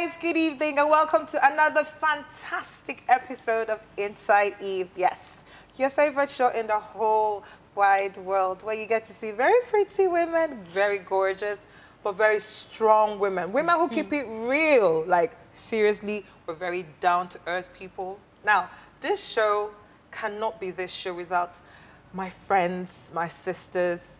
guys, good evening and welcome to another fantastic episode of Inside Eve. Yes, your favorite show in the whole wide world where you get to see very pretty women, very gorgeous, but very strong women. Women who keep it real, like seriously, we're very down-to-earth people. Now, this show cannot be this show without my friends, my sisters,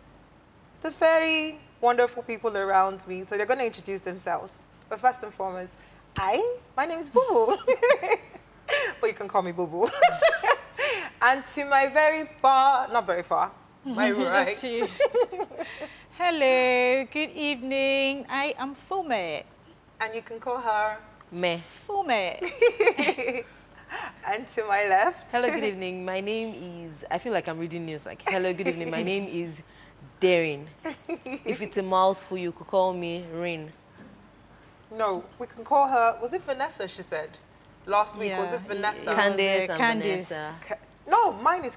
the very wonderful people around me. So they're going to introduce themselves. But first and foremost, my name is Bubu. But you can call me Bubu. And to my very far, not very far, my right. Hello, good evening. I am FOme. And you can call her Me. FOme. And to my left. Hello, good evening. My name is, I feel like I'm reading news, like, hello, good evening. My name is Derin. If it's a mouthful, you could call me Rin. No, we can call her, was it Vanessa, she said? Last week, was it Vanessa? Candice and Candice. Vanessa. No, mine is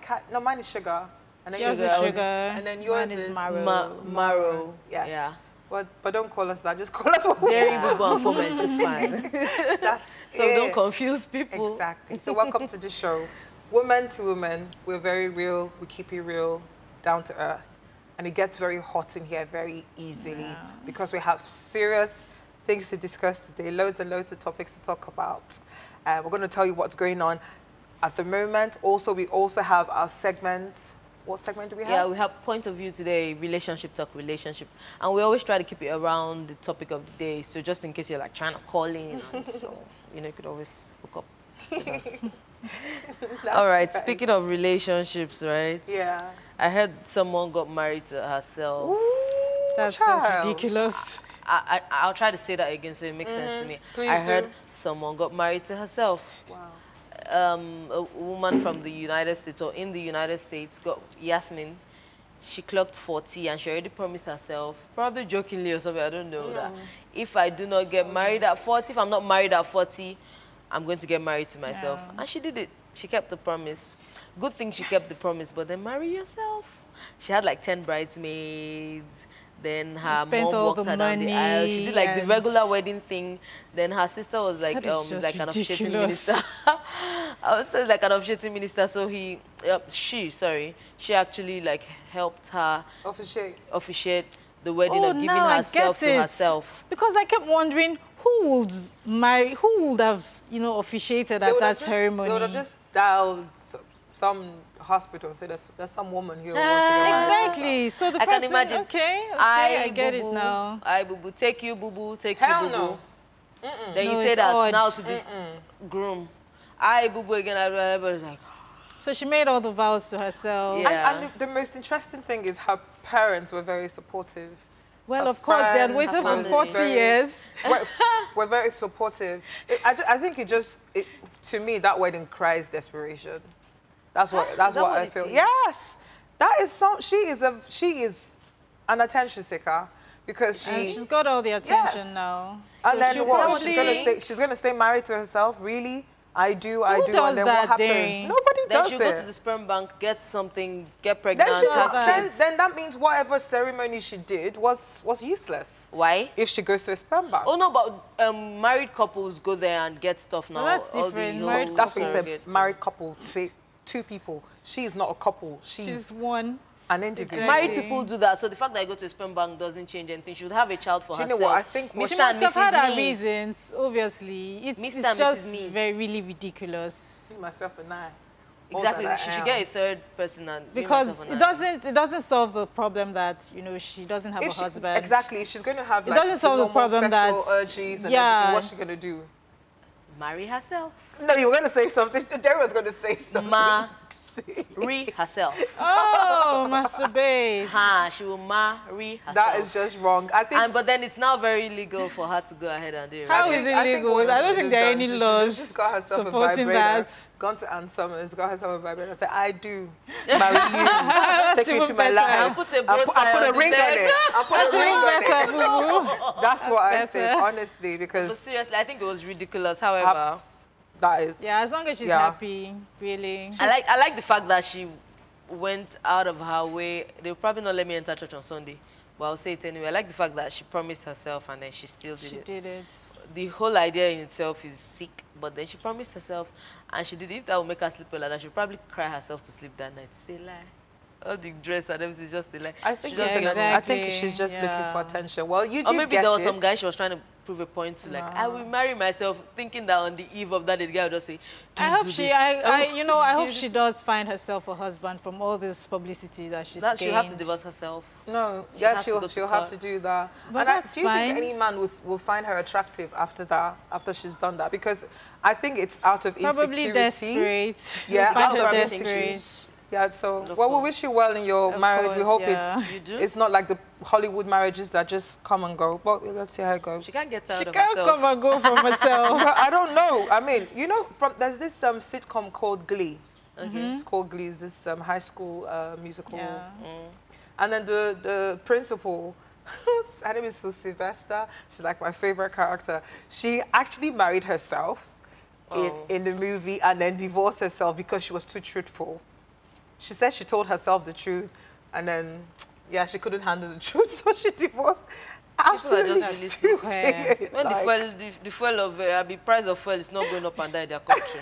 Sugar. And then Yours is Sugar. And then yours Mine is Marrow. Marrow. Yes. Yeah. But don't call us that. Just call us what Derin, Bubu, and FOme is just fine. That's So it. don't confuse people. Exactly. So welcome to the show. Woman to woman, we're very real. We keep it real, down to earth. And it gets very hot in here very easily because we have serious things to discuss today, loads and loads of topics to talk about. We're going to tell you what's going on at the moment. Also, we also have our segment. What segment do we have? Yeah, we have point of view today, relationship talk, relationship. And we always try to keep it around the topic of the day. So just in case you're like trying to call in, and so, you know, you could always hook up with us. All right, speaking of relationships, right? Yeah. I heard someone got married to herself. Ooh, That's child. just ridiculous. I'll try to say that again so it makes sense to me. Please I heard do. someone got married to herself. Wow. A woman from the United States, or in the United States, got Yasmin. She clocked 40 and she already promised herself, probably jokingly or something, I don't know, that if I do not get married at 40, if I'm not married at 40, I'm going to get married to myself. Yeah. And she did it. She kept the promise. Good thing she kept the promise, but then marry yourself. She had like 10 bridesmaids. Then her mom all walked the her down the money aisle. She did like the and- regular wedding thing. Then her sister was like, That is just like an officiating ridiculous. minister. Our sister is like an officiating minister, so she actually like helped her officiate the wedding of giving now I herself get to it. herself. Because I kept wondering who would have, you know, officiated at that ceremony. They would have just dialed some hospital and said there's some woman here who wants to get married. Exactly. So the I person, can imagine. okay, I get it Bubu, now. I Bubu, take you Bubu, take Hell you Bubu. no. Then No, you say it's that odd. now to this groom. I Bubu again, everybody's like, So she made all the vows to herself. Yeah. And the most interesting thing is her parents were very supportive. Well, Her of course, they had friends, waited her for family, 40 very- years. We're very supportive. I think to me, that wedding cries desperation. That's what that what I it feel. is? Yes, that is so. She is an attention seeker because And she's got all the attention Yes. now. And So then she'll what? probably- She's gonna stay married to herself. Really? I do. Who And does then that, what happens? Derin? Nobody then does she'll go it. to the sperm bank, get something, get pregnant, Then, have kids. then that means whatever ceremony she did was useless. Why? If she goes to a sperm bank. Oh no, but married couples go there and get stuff now. Well, that's all the different. whole Married That's what you surrogate. said. Married couples say two people. She's not a couple. She's She's one. an individual. Exactly. Married people do that, so the fact that I go to a sperm bank doesn't change anything. She would have a child for Do you know herself. what? I think what She Mr. must and have had Mrs. her Me. reasons, obviously. Mr. It's and just Mrs. Me. very, really ridiculous. myself and I. Exactly. All that I She should am. get a third person and me, Because myself, it and I. doesn't solve the problem that, you know, she doesn't have If a she- husband. Exactly. She's going to have It like doesn't solve the normal problem sexual that- urges and yeah. everything. What's she going to do? Marry herself. No, you were going to say something. Derin was going to say something. Marry herself. Oh, masturbate. She will marry herself. That is just wrong. I think. But then it's now very legal for her to go ahead and do it. How right? is it I think legal? what I she don't should think have there are done, any she should laws have just got herself a supporting vibrator, that. gone to Ann Summers, got herself a vibrator, and said, "I do marry you, take you even to my better. life, And put a bow tie I put on a the ring on neck." it. I put a ring on it. Better, boo-boo. That's what I better. think, honestly, But because seriously, I think it was ridiculous. However, that is. Yeah, as long as she's Yeah. happy, really. I like the fact that she went out of her way. They'll probably not let me enter church on Sunday, but I'll say it anyway. I like the fact that she promised herself and then she still did it. She did it. The whole idea in itself is sick, but then she promised herself and she did it. If that would make her sleep well, and she'd probably cry herself to sleep that night. Say lie. All the dress and everything is just the lie. I think, exactly. I think she's just looking for attention. Well, you did Or maybe get there was it. some guy she was trying to prove a point to, like, I will marry myself, thinking that on the eve of that, the guy would just say, I hope she, you know, I hope she she does find herself a husband from all this publicity that she's gained. she'll have to divorce herself. No, yes, she'll have to do that. But and that's do you fine. think any man will find her attractive after that, after she's done that? Because I think it's out of Probably insecurity. desperate. Yeah, Find out her of desperate. Yeah, so, well, we wish you well in your marriage. We hope it's not like the Hollywood marriages that just come and go. But let's see how it goes. She can't get tired of She can't herself. come and go from herself. Well, I don't know. I mean, you know, there's this sitcom called Glee. It's called Glee. It's this high school musical. Yeah. And then the principal, her name is Sylvester. She's like my favorite character. She actually married herself in the movie and then divorced herself because she was too truthful. She said she told herself the truth, and then, yeah, she couldn't handle the truth, so she divorced. Absolutely stupid. When the fuel of the price of fuel is not going up and down in their country.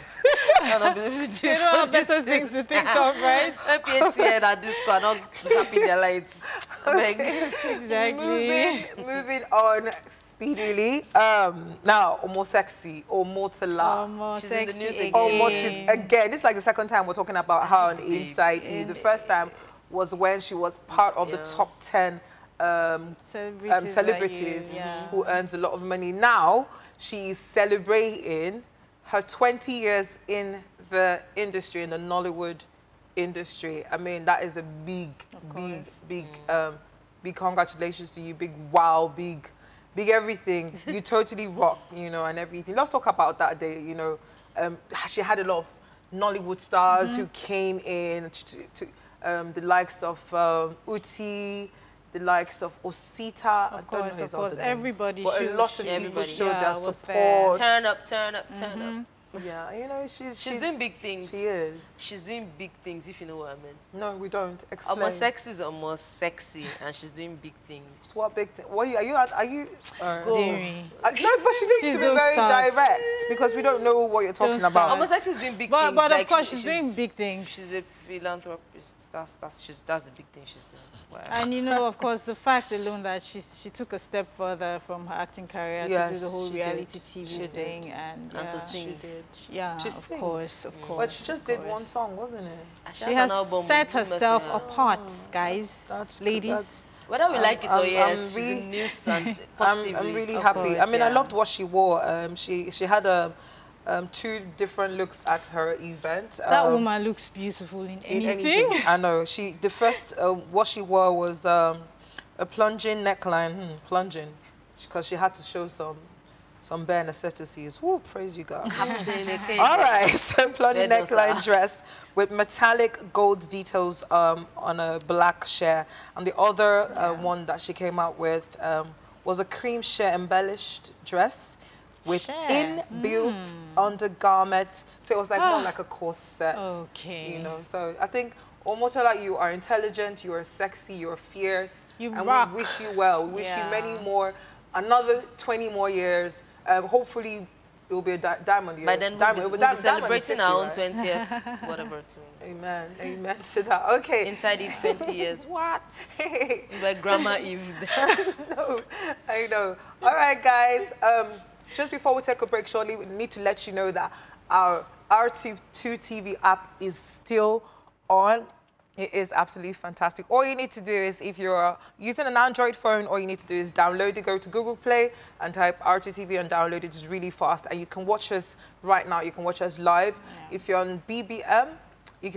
They don't have better things to think of, right? PSI and Disco are not zapping their lights. Exactly. Moving on speedily. Now, almost sexy, or more to love. She's in the news again. Almost, again. It's like the second time we're talking about her on Inside Eve. The first time was when she was part of the top 10 celebrities who earns a lot of money. Now she's celebrating her 20 years in the industry, in the Nollywood industry. I mean, that is a big congratulations to you. Big wow, big everything. You totally rock, you know, and everything. Let's talk about that day, you know. She had a lot of Nollywood stars who came in to the likes of Uti, the likes of Osita. Of course, everybody. But a lot of people showed their support. Turn up, turn up, turn up. Yeah, you know, she's doing big things. She is. She's doing big things, if you know what I mean. No, we don't. Explain. Almost sexy is almost sexy, and she's doing big things. What big thing? What are you? Derin. No, but she needs to be very direct because we don't know what you're talking about. Almost sexy is doing big things. But of course, she's doing big things. She's a philanthropist. That's the big thing she's doing. Wow. And you know, of course, the fact alone that she took a step further from her acting career to do the whole reality TV thing and to sing. She did. Yeah, of course. But she just did one song, wasn't it? She has set herself apart, guys, ladies. Whether we like it or yes, she's in news and positively. I'm really happy. I mean, I loved what she wore. She had 2 different looks at her event. That woman looks beautiful in anything. I know. The first what she wore was a plunging neckline, plunging, because she had to show some bare necessities. Woo, praise you, God. All right, so plunging neckline dress with metallic gold details on a black share. And the other one that she came out with was a cream share embellished dress with inbuilt undergarment. So it was like more like a corset. Okay. You know, so I think Omotola, you are intelligent, you are sexy, you are fierce. You and rock. we wish you well. We wish you many more, another 20 more years. Hopefully, it will be a diamond year. By then, we'll be celebrating our own 20th, whatever. Amen. Amen to that. Okay. Inside Eve 20 years. What? Like Grandma Eve. No, I know. All right, guys. Just before we take a break, shortly, we need to let you know that our R2 TV app is still on. It is absolutely fantastic. All you need to do is, if you're using an Android phone, all you need to do is download it, go to Google Play and type R2TV and download it. It's really fast. And you can watch us right now. You can watch us live. Yeah. If you're on BBM, you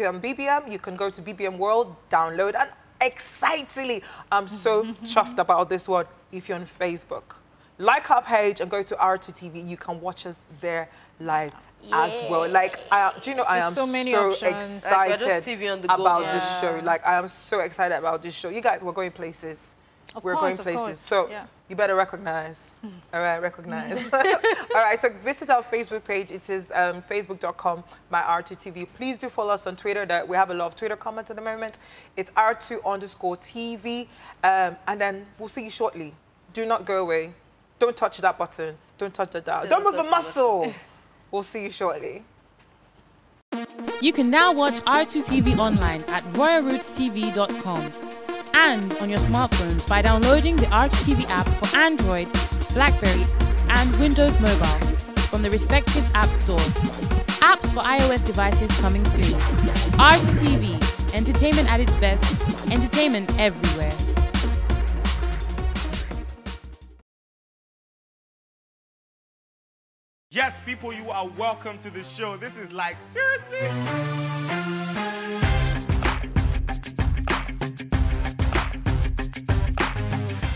can go to BBM World, download. And excitedly, I'm so chuffed about this one. If you're on Facebook, like our page and go to R2TV, you can watch us there live. As well, like do you know, I am so excited about this show. Like I am so excited about this show. You guys, we're going places. We're going places. So You better recognize. All right, recognize. All right, so visit our Facebook page. It is facebook.com, myR2TV. Please do follow us on Twitter. That we have a lot of Twitter comments at the moment. It's R2_TV. And then we'll see you shortly. Do not go away. Don't touch that button. Don't touch the dial. Don't move a muscle. We'll see you shortly. You can now watch R2TV online at royalrootstv.com and on your smartphones by downloading the R2TV app for Android, BlackBerry, and Windows Mobile from the respective app stores. Apps for iOS devices coming soon. R2TV, entertainment at its best, entertainment everywhere. Yes, people, you are welcome to the show. This is like, seriously?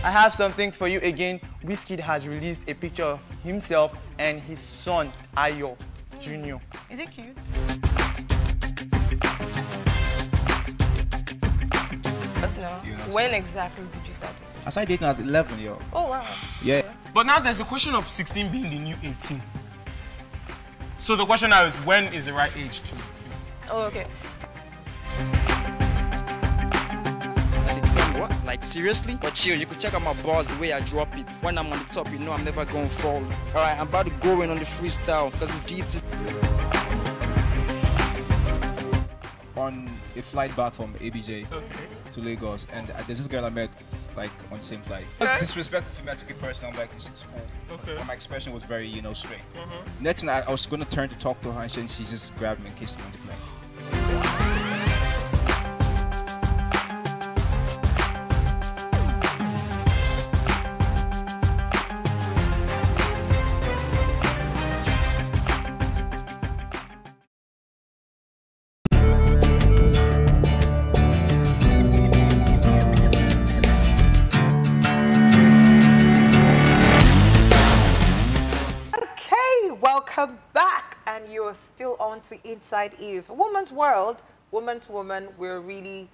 I have something for you again. Wizkid has released a picture of himself and his son, Ayo Jr. Is it cute? Let's know. When exactly did you start this? I started dating at 11, yo. Oh, wow. Yeah. But now there's the question of 16 being the new 18. So the question now is, when is the right age to? Oh, okay. What? Like, seriously? But chill, you could check out my bars the way I drop it. When I'm on the top, you know I'm never gonna fall. Alright, I'm about to go in on the freestyle, because it's GT. On a flight back from ABJ to Lagos, and there's this girl I met like on the same flight. Disrespectful to me, I took it personal. I'm like, it's cool. Okay. And my expression was very, straight. Next thing, I was gonna turn to talk to her, and she just grabbed me and kissed me on the plane. Welcome back, and you're still on to Inside Eve. Woman's world, woman to woman, we're really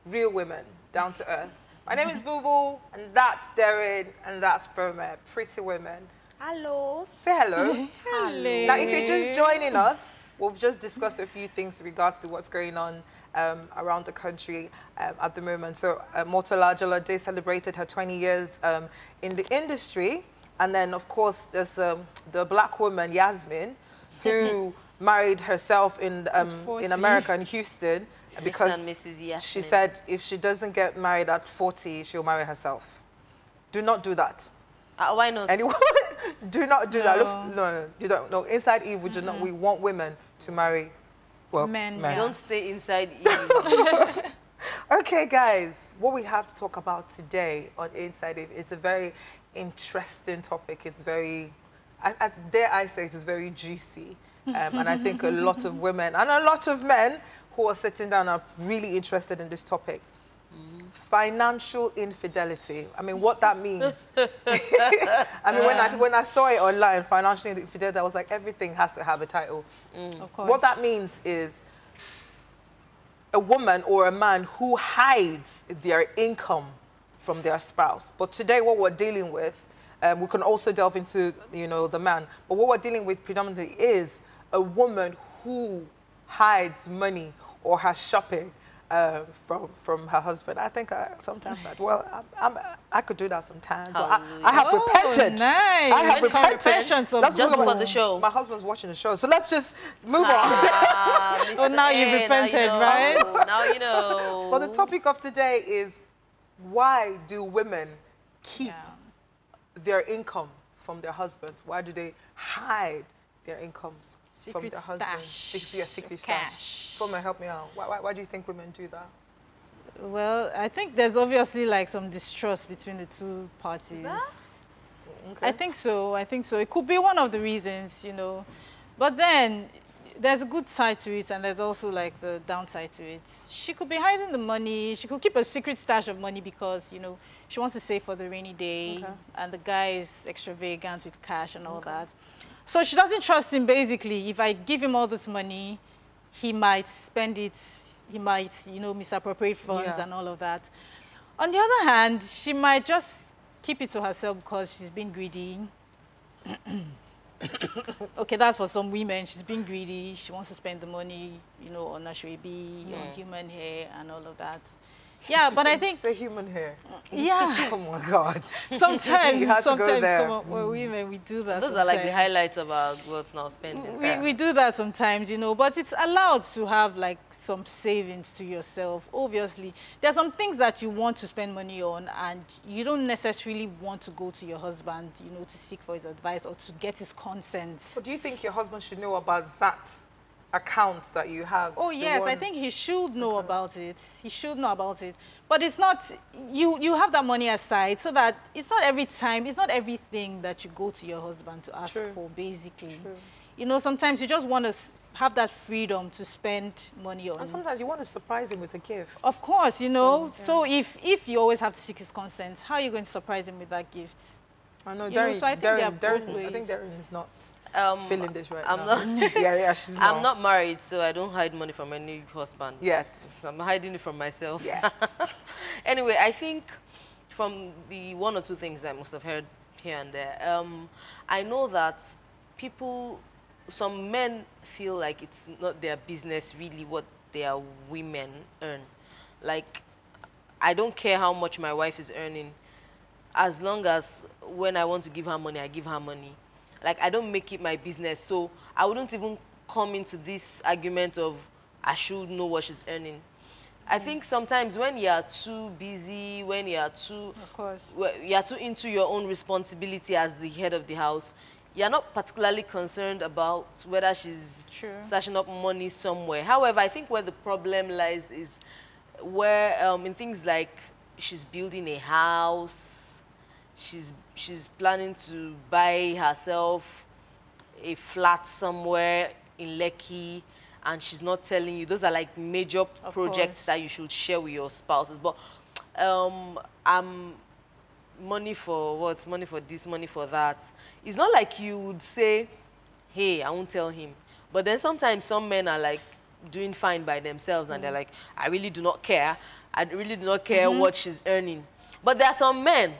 real women, down to earth. My name is Bubu, and that's Derin, and that's FOme, pretty women. Hello. Say hello. Hello. Now, if you're just joining us, we've just discussed a few things in regards to what's going on around the country at the moment. So, Motola Jalade celebrated her 20 years in the industry. And then, of course, there's the black woman, Yasmin, who married herself in America, in Houston, because she said if she doesn't get married at 40, she'll marry herself. Do not do that. Why not? Anyone, do not do that. Look, no, you don't. No, Inside Eve, we do not. We want women to marry, well, men. Yeah. Don't stay inside Eve. Okay, guys, what we have to talk about today on Inside Eve is a very interesting topic. It's very, dare I say, it's very juicy. And I think a lot of women and a lot of men who are sitting down are really interested in this topic. Financial infidelity. I mean, what that means. I mean, when I saw it online, financial infidelity, I was like, everything has to have a title. Of course. What that means is a woman or a man who hides their income from their spouse. But today, what we're dealing with, we can also delve into, the man. But what we're dealing with predominantly is a woman who hides money or has shopping from her husband. I think sometimes I could do that sometimes. But I have repented. Nice. I have repented. That's just for the show. My husband's watching the show, so let's just move on. Oh, now you've repented, right? Now you know. But the topic of today is, why do women keep their income from their husbands? Why do they hide their incomes from their husbands? Secret stash. FOme, help me out. Why do you think women do that? Well, I think there's obviously like some distrust between the two parties. Okay. I think so. It could be one of the reasons, But then there's a good side to it, and there's also like the downside to it. She could be hiding the money. She could keep a secret stash of money because, she wants to save for the rainy day, and the guy is extravagant with cash and all that. So she doesn't trust him, basically. If I give him all this money, he might spend it, he might, misappropriate funds and all of that. On the other hand, she might just keep it to herself because she's been greedy. Okay, that's for some women. She's been greedy. She wants to spend the money, you know, on ashwebi, on human hair and all of that. Yeah, but I think... Say human hair. Yeah. Oh, my God. Sometimes, you have to go there. Come on, well, women, we do that. Those are like the highlights of our growth now, spending. We do that sometimes, you know, but it's allowed to have, like, some savings to yourself. Obviously, there are some things that you want to spend money on, and you don't necessarily want to go to your husband, you know, to seek for his advice or to get his consent. But do you think your husband should know about that account that you have? Oh, yes, I think he should know about it. He should know about it. But it's not, you have that money aside so that it's not every time, it's not everything that you go to your husband to ask for, basically. True. You know, sometimes you just want to have that freedom to spend money on. And sometimes you want to surprise him with a gift. Of course, you know. So if you always have to seek his consent, how are you going to surprise him with that gift? I know, Derin, so I think Derin is not feeling this right now. Not, yeah, she's not. I'm not married, so I don't hide money from any husband. Yet. I'm hiding it from myself. Yes. Anyway, I think from the one or two things I must have heard here and there, I know that some men feel like it's not their business really what their women earn. Like, I don't care how much my wife is earning, as long as when I want to give her money, I give her money. Like, I don't make it my business. So I wouldn't even come into this argument of I should know what she's earning. I think sometimes when you are too busy, when you are too, into your own responsibility as the head of the house, you're not particularly concerned about whether she's stashing up money somewhere. However, I think where the problem lies is where in things like she's building a house, she's planning to buy herself a flat somewhere in Lekki, and she's not telling you. Those are like major projects that you should share with your spouses. But money for what? Money for this, money for that. It's not like you would say, hey, I won't tell him. But then sometimes some men are like doing fine by themselves, and they're like, I really do not care. I really do not care what she's earning. But there are some men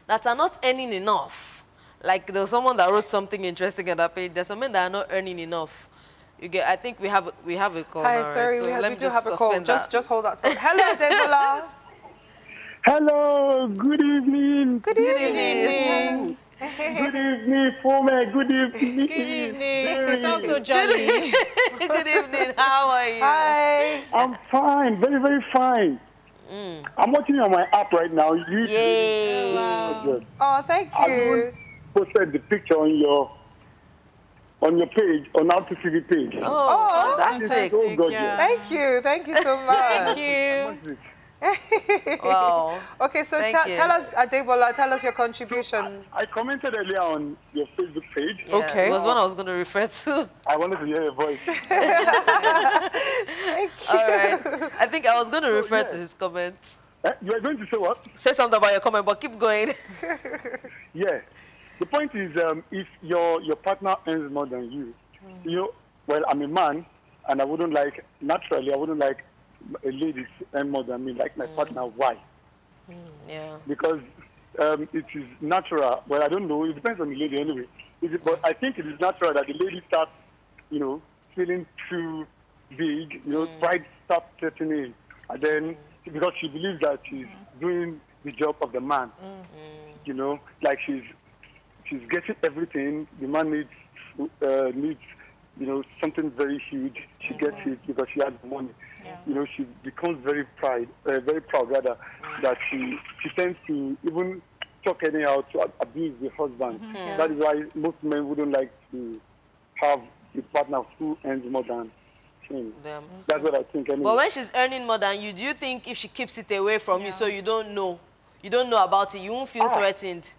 that are not earning enough. Like, there was someone that wrote something interesting on that page. There's some men that are not earning enough. You get, I think we have a call. Hi, now, sorry, right? So we do have a call. Just hold that. Hello, Debola. Hello, good evening. Good evening. Good evening, FOme. Good evening. Good evening. You sound so jolly. Good evening. How are you? Hi. I'm fine. Very, very fine. I'm watching on my app right now. Yay. Oh, thank you. I posted the picture on your page, on our TV page. Oh, fantastic. So gorgeous. Thank you so much. Thank you. Wow. Okay, so tell us, Adebola, tell us your contribution. I commented earlier on your Facebook page. Yeah, okay. It was one I was going to refer to. I wanted to hear your voice. Thank you. All right. I think I was going to refer to his comments. You are going to say what? Say something about your comment, but keep going. Yeah. The point is, if your partner earns more than you, well, I'm a man, and I wouldn't like a lady to earn more than me, like my partner. Why? Yeah. Because it is natural. Well, I don't know. It depends on the lady anyway. But I think it is natural that the lady starts, feeling too big. Pride starts setting in, and then because she believes that she's doing the job of the man. Like she's getting everything. The man needs something very huge. She gets it because she has money. Yeah. She becomes very proud rather, that she tends to even talk anyhow to abuse the husband. Yeah. That is why most men wouldn't like to have a partner who earns more than him. That's what I think anyway. But when she's earning more than you, do you think if she keeps it away from you so you don't know about it, you won't feel threatened?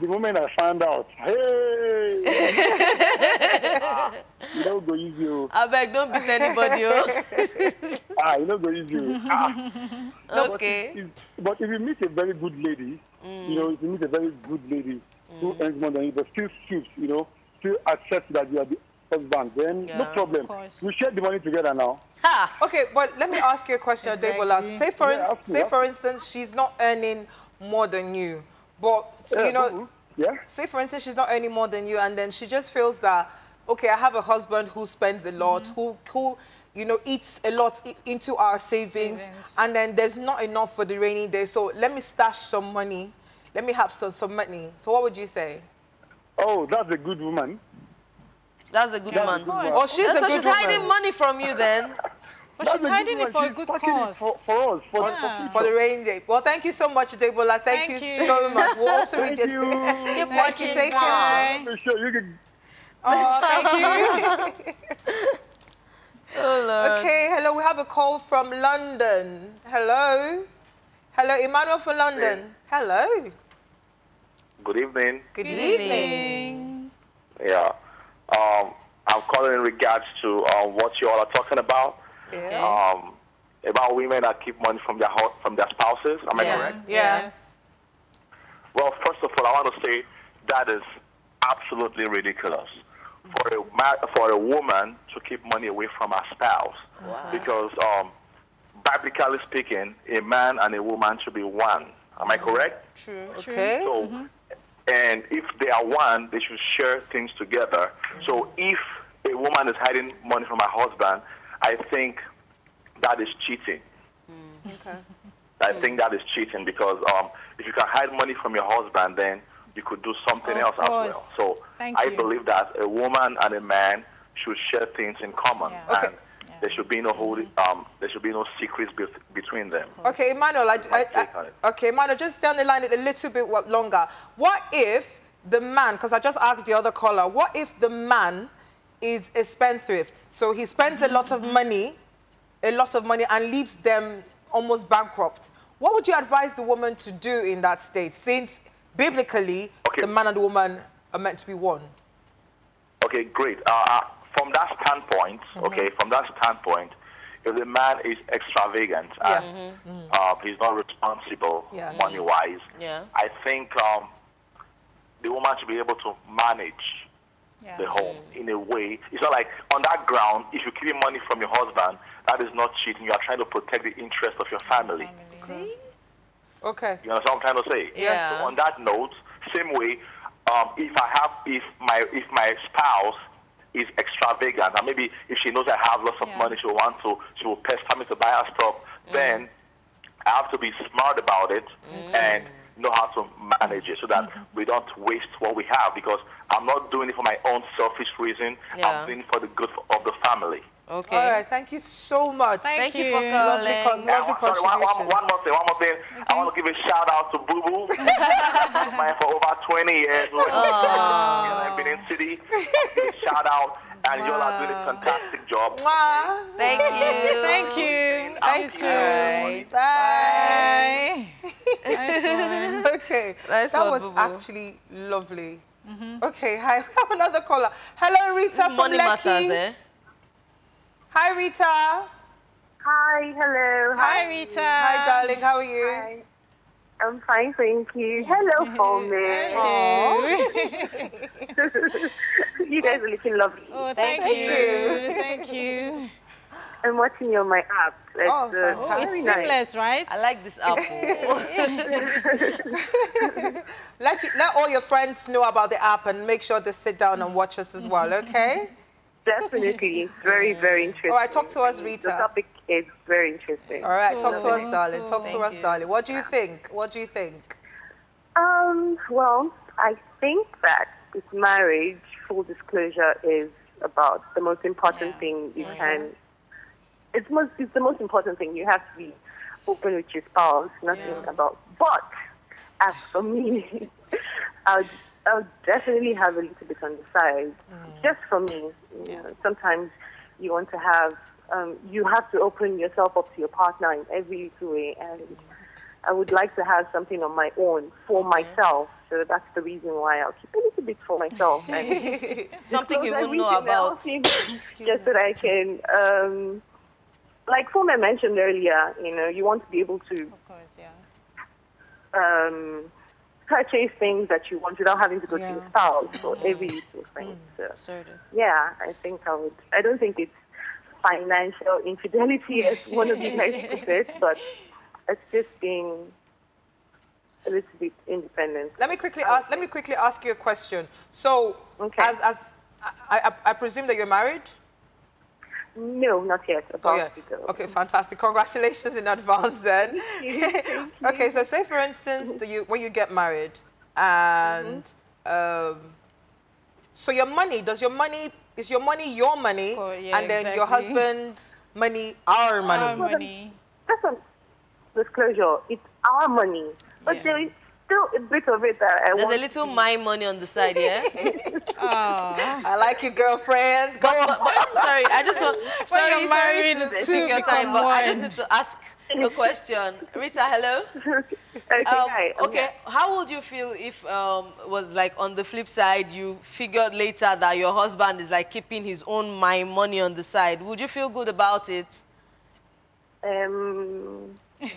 The moment I found out, hey! You don't go easy. I beg, don't beat anybody. You don't go easy. Okay. But if you meet a very good lady, if you meet a very good lady who earns more than you, but still suits, still accepts that you are the husband, then no problem. We share the money together now. Okay, but let me ask you a question, Debola. Say for instance, she's not earning more than you. But, you know, yeah. say for instance, she's not earning more than you, and then she just feels that, okay, I have a husband who spends a lot, who you know, eats a lot into our savings, and then there's not enough for the rainy day. So let me stash some money. Let me have some money. So what would you say? Oh, that's a good woman. That's a good woman. Oh, she's a good she's woman. hiding money from you then. But she's hiding it for a good cause. For us, for the rainy day. Well, thank you so much, Debola. Thank you so much. We'll also read it. Keep watching. Take care. Sure, you can... Oh, thank you. Oh, Lord. Okay, hello. We have a call from London. Hello. Hello, Emmanuel from London. Hello. Good evening. Good evening. Yeah. I'm calling in regards to what you all are talking about. Yeah. About women that keep money from their spouses. Am I correct? Yeah. Well, first of all, I want to say that is absolutely ridiculous for a woman to keep money away from her spouse. Wow. Because biblically speaking, a man and a woman should be one. Am I correct? True. Okay. So, and if they are one, they should share things together. So if a woman is hiding money from her husband, I think that is cheating. Okay. I think that is cheating because if you can hide money from your husband, then you could do something else as well. So I believe that a woman and a man should share things in common. Yeah. Okay. And there should be no there should be no secrets between them. Okay, Emmanuel. Okay, Emmanuel, just stay on the line a little bit longer. What if the man? Because I just asked the other caller. What if the man is a spendthrift? So he spends a lot of money, and leaves them almost bankrupt. What would you advise the woman to do in that state? Since biblically, the man and the woman are meant to be one. Okay, great. From that standpoint, if the man is extravagant and he's not responsible money-wise, I think the woman should be able to manage the home in a way. It's not like on that ground, if you keep money from your husband, that is not cheating. You are trying to protect the interest of your family. See? Okay. You understand what I'm trying to say? Yes. So on that note, same way, if my spouse is extravagant, and maybe if she knows I have lots of money, she will pester me to buy her stuff, then I have to be smart about it and know how to manage it so that we don't waste what we have, because I'm not doing it for my own selfish reason. I'm doing it for the good of the family. Okay. All right. Thank you so much. Thank you for calling. Lovely contribution. One more thing. I want to give a shout out to Bubu. For over 20 years. I've been in city. Shout out. And you all are doing a fantastic job. Thank you. Thank you. Thank you. Bye. Nice one. Okay. Nice that one, was Bubu. actually lovely. Okay. Hi. We have another caller. Hello, Rita from Money Lekki. matters, eh? Hi, Rita. Hi, hello. Hi, Rita. Hi, darling. How are you? Hi. I'm fine, thank you. Hello, FOme. You guys are looking lovely. Oh, thank you. Thank you. I'm watching you on my app. It's very nice. seamless, right? I like this apple. Let all your friends know about the app and make sure they sit down and watch us as well, okay? Definitely. Very, very interesting. All right, talk to us, Rita. The topic is very interesting. All right, talk to us, darling. Talk to us, darling. What do you think? What do you think? Well, I think that with marriage, full disclosure is about the most important thing you can. It's the most important thing. You have to be open with your spouse, nothing about. But as for me, I'll definitely have a little bit on the side, just for me. You know, sometimes you want to have, you have to open yourself up to your partner in every little way, and I would like to have something on my own for myself. So that's the reason why I'll keep a little bit for myself. And something you wouldn't know about. Just so that I can, like FOme mentioned earlier, you know, you want to be able to, of course, purchase things that you want without having to go to your spouse for every little thing. So, yeah, I think I would. I don't think it's financial infidelity, as one of you guys put it, but it's just being a little bit independent. Let me quickly ask you a question. So, Okay. I presume that you're married? No, not yet. About to go. Okay, fantastic. Congratulations in advance then. Okay, so say for instance, when you get married, and so your money, is your money your money, and then your husband's money our money? Our money. That's a disclosure. It's our money, but there is still a bit of it that I want. There's a little my money on the side, yeah? I like you, girlfriend. Go on. Sorry, I just want... Sorry to take your time, but I just need to ask a question. Rita, hello? Okay, how would you feel if was like on the flip side, you figured later that your husband is like keeping his own my money on the side? Would you feel good about it?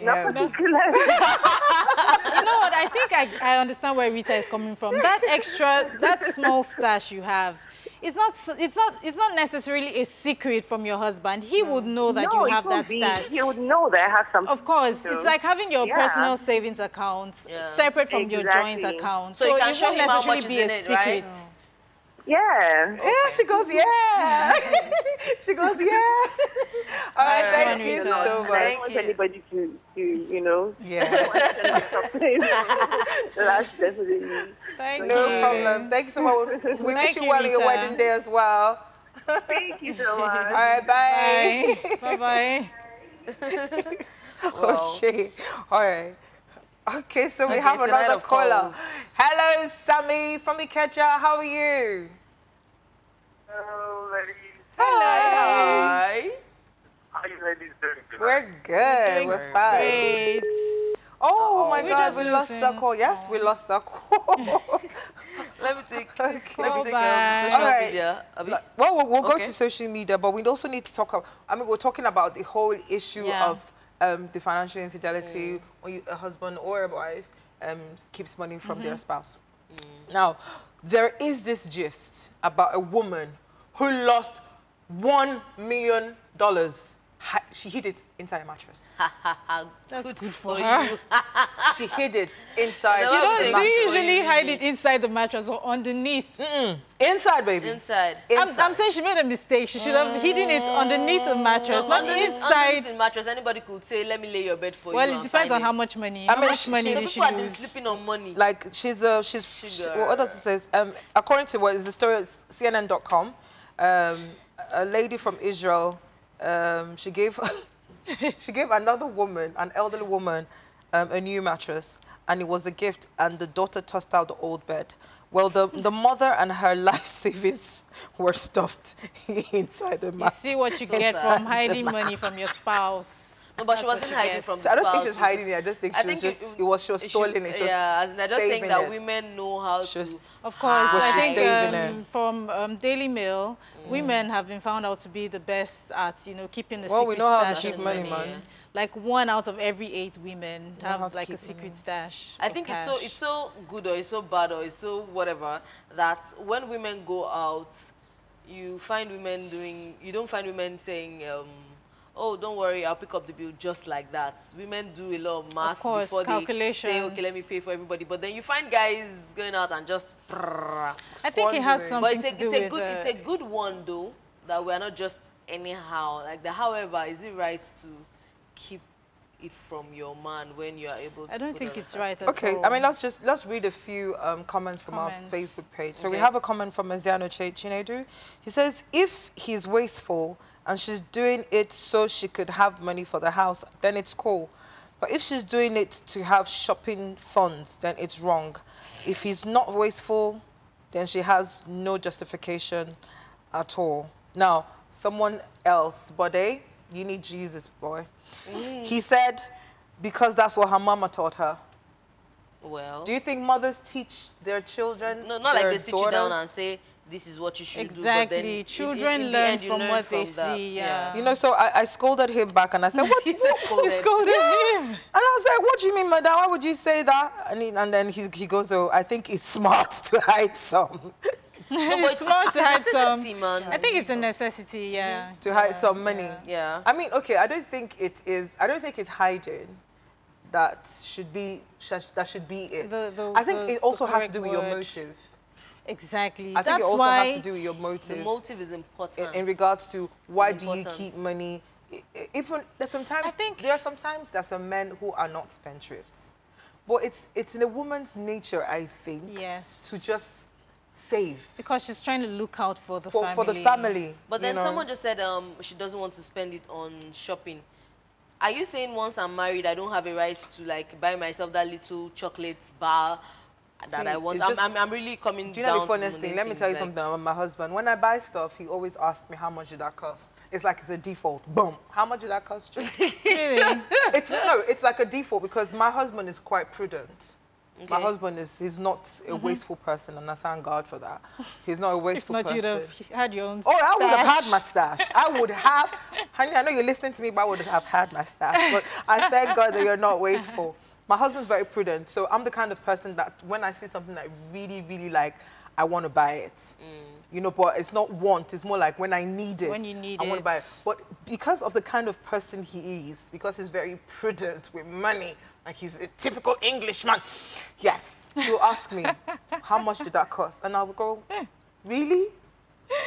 Not particularly. You know what? I think I understand where Rita is coming from. That small stash you have, it's not necessarily a secret from your husband. He would know that you have that stash. He would know that I have something. Of course, it's like having your personal savings account separate from your joint account. So you can show him how much is be in a it, secret. right? Yeah. Yeah, she goes, yeah. She goes, yeah. All right, thank you so much. I don't want anybody to you know. Yeah. That's definitely. No problem. Thank you so much. We wish you well on your wedding day as well. Thank you so much. All right, bye. Bye. Okay. All right. Okay, so we have another caller. Hello, Sammy from Ikeja. How are you? Hello, ladies. Hi. How are you ladies doing? We're good. We're fine. Great. Oh my God, we lost the call. Yes, we lost the call. Let me take social Right. media. Well, we'll go to social media, but we also need to talk. We're talking about the whole issue of the financial infidelity when a husband or a wife keeps money from their spouse. Now, there is this gist about a woman who lost $1 million. She hid it inside a mattress. That's good for her. She hid it inside the mattress. mattress. You usually hide it inside the mattress or underneath. Inside, baby. Inside. I'm saying she made a mistake. She should have hidden it underneath the mattress, not inside. Underneath the mattress, anybody could say, let me lay your bed for you. Well, it depends on how much money. How much money some did she people have been use? sleeping on money. Like, what does it say? According to what is the story of CNN.com, a lady from Israel, she gave another woman, an elderly woman, a new mattress, and it was a gift, and the daughter tossed out the old bed. Well, the mother and her life savings were stuffed inside the mattress. You see what you get from hiding money from your spouse. No, but she wasn't hiding from the I don't think spouse. she's hiding it. I just think she was stolen it. Yeah, as in, I just think that women know how to. Of course, I think from Daily Mail, women have been found out to be the best at, keeping the secret stash. Well, we know how to keep money, man. Like 1 out of every 8 women have like a secret stash. I think it's so good or it's so bad or it's so whatever that when women go out, you don't find women saying, oh, don't worry, I'll pick up the bill just like that. Women do a lot of math before they say, okay, let me pay for everybody. But then you find guys going out and just... I think it has something to do with... It's a good one, though, that we're not just anyhow. Like however, is it right to keep it from your man when you are able to... I don't think it's right at all. Okay, I mean, let's read a few comments from our Facebook page. So we have a comment from Eziano Chinedu. He says, if he's wasteful and she's doing it so she could have money for the house, then it's cool. But if she's doing it to have shopping funds, then it's wrong. If he's not wasteful, then she has no justification at all. Now, someone else, Bode, you need Jesus, boy. He said, because that's what her mama taught her. Well... Do you think mothers teach their children, No, not like they sit you down and say, this is what you should do. Exactly. Children learn from what they see. Yeah. So I scolded him back and I said, what? He scolded him. And I was like, what do you mean, madam? Why would you say that? And then he goes, oh, I think it's smart to hide some. No, but it's smart to hide some. Man. I think it's a necessity, to hide some money. Yeah. I mean, okay, I don't think it's hiding. that should be it. I think it also has to do with your motive. Exactly. I think it also has to do with your motive. The motive is important. In regards to why do you keep money? Even there's sometimes there are some men who are not spendthrifts, but it's in a woman's nature, I think, to just save because she's trying to look out for the family. But then someone just said she doesn't want to spend it on shopping. Are you saying once I'm married, I don't have a right to like buy myself that little chocolate bar that I want? I'm really coming down. Do you know the funniest thing? Let me tell you something about my husband. When I buy stuff, he always asks me how much did that cost. It's like it's a default. Boom. How much did that cost you? Really? It's like a default because my husband is quite prudent. Okay. My husband he's not a wasteful person, and I thank God for that. He's not a wasteful person. If not, you'd have had your own stash. Oh, I would have had my stash. I would have. Honey, I know you're listening to me, but I would have had my stash. But I thank God that you're not wasteful. My husband's very prudent, so I'm the kind of person that when I see something that I really, really like, I want to buy it. You know, but it's not want, it's more like when I need it. When you need I want to buy it. But because of the kind of person he is, because he's very prudent with money, like he's a typical Englishman, yes, he'll ask me, how much did that cost? And I'll go, really?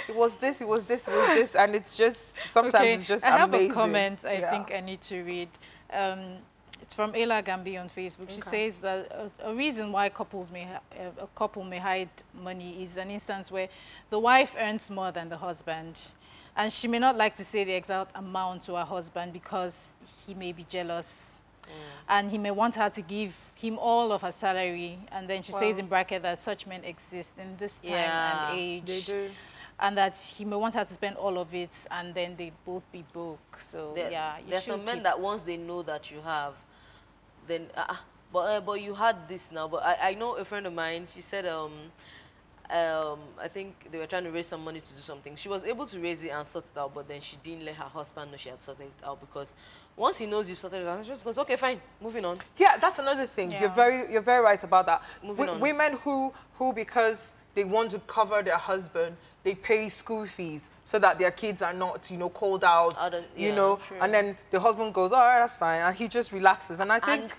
It was this, it was this, it was this, and it's just, sometimes it's just amazing. I have a comment I think I need to read. It's from Ella Gambi on Facebook. She says that a reason why a couple may hide money is an instance where the wife earns more than the husband. And she may not like to say the exact amount to her husband because he may be jealous. And he may want her to give him all of her salary. And then she says in bracket that such men exist in this time and age. They do. And that he may want her to spend all of it and then they both be broke. So, there's some men that once they know that you have, then, but you had this now. But I know a friend of mine, she said, I think they were trying to raise some money to do something. She was able to raise it and sort it out, but then she didn't let her husband know she had sorted it out because once he knows you've sorted it out, he just goes, okay, fine, moving on. Yeah, that's another thing. You're very right about that. Women who because they want to cover their husband, they pay school fees so that their kids are not, called out, and then the husband goes, all right, that's fine, and he just relaxes. And I think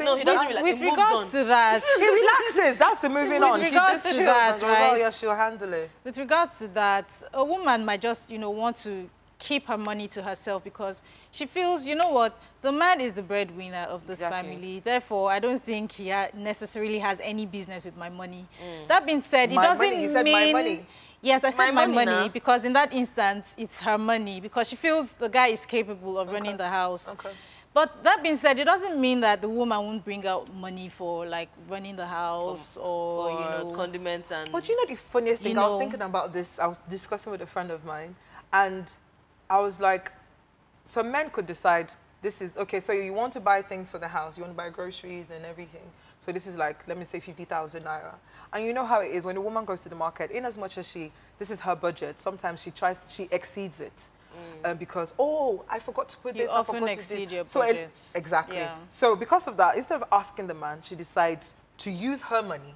no, he doesn't relax. With regards to that, he relaxes. That's the moving on. He just chills and goes, oh yeah, she'll handle it. With regards to that, a woman might just, want to keep her money to herself because she feels, you know what, the man is the breadwinner of this family. Therefore, I don't think he necessarily has any business with my money. That being said, it doesn't mean... my money. Yes, I said my money because in that instance, it's her money because she feels the guy is capable of running the house. But that being said, it doesn't mean that the woman won't bring out money for like running the house or condiments and... But you know the funniest thing, I was thinking about this, I was discussing with a friend of mine, and I was like, some men could decide, this is, okay, so you want to buy things for the house, you want to buy groceries and everything. So this is like, let me say 50,000 naira. And you know how it is when a woman goes to the market, in as much as this is her budget, sometimes she exceeds it. Because, oh, I forgot to put this, I forgot to exceed your so budget. Exactly. So because of that, instead of asking the man, she decides to use her money